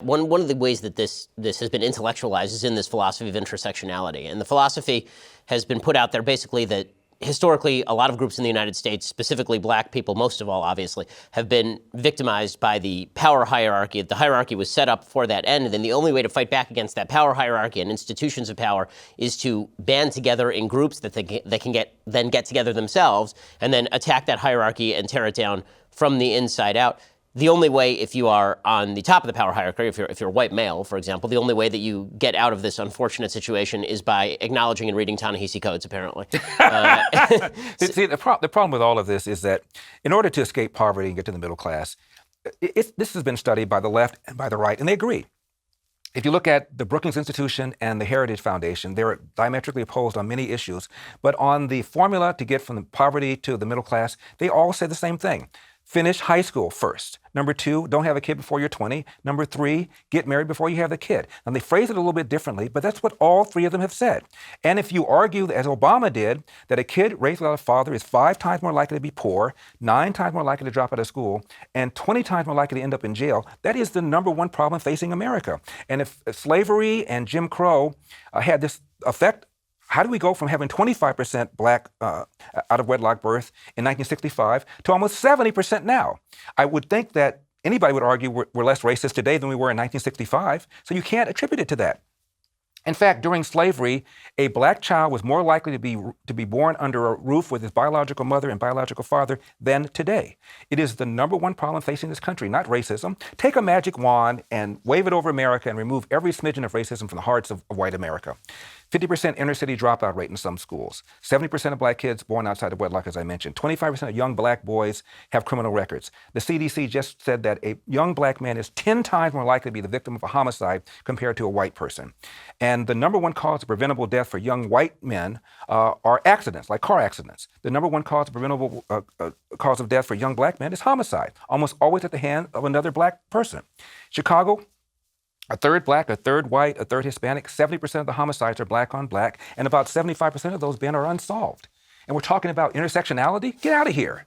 One of the ways that this has been intellectualized is in this philosophy of intersectionality. And the philosophy has been put out there basically that historically a lot of groups in the United States, specifically black people, most of all obviously, have been victimized by the power hierarchy. The hierarchy was set up for that end, and then the only way to fight back against that power hierarchy and institutions of power is to band together in groups that can get together themselves and then attack that hierarchy and tear it down from the inside out. The only way, if you are on the top of the power hierarchy, if you're a white male, for example, the only way that you get out of this unfortunate situation is by acknowledging and reading Ta-Nehisi Coates, apparently. See, the problem with all of this is that in order to escape poverty and get to the middle class, this has been studied by the left and by the right, and they agree. If you look at the Brookings Institution and the Heritage Foundation, they're diametrically opposed on many issues, but on the formula to get from the poverty to the middle class, they all say the same thing. Finish high school first. Number 2, don't have a kid before you're 20. Number 3, get married before you have the kid. And they phrase it a little bit differently, but that's what all 3 of them have said. And if you argue, as Obama did, that a kid raised without a father is 5 times more likely to be poor, 9 times more likely to drop out of school, and 20 times more likely to end up in jail, that is the number one problem facing America. And if slavery and Jim Crow had this effect, how do we go from having 25% black out-of-wedlock birth in 1965 to almost 70% now? I would think that anybody would argue we're less racist today than we were in 1965, so you can't attribute it to that. In fact, during slavery, a black child was more likely to be born under a roof with his biological mother and biological father than today. It is the number one problem facing this country, not racism. Take a magic wand and wave it over America and remove every smidgen of racism from the hearts of white America. 50% inner city dropout rate in some schools. 70% of black kids born outside of wedlock, as I mentioned. 25% of young black boys have criminal records. The CDC just said that a young black man is 10 times more likely to be the victim of a homicide compared to a white person. And the number one cause of preventable death for young white men are accidents, like car accidents. The number one cause of preventable cause of death for young black men is homicide, almost always at the hand of another black person. Chicago, a third black, a third white, a third Hispanic, 70% of the homicides are black on black, and about 75% of those, Ben, are unsolved. And we're talking about intersectionality? Get out of here.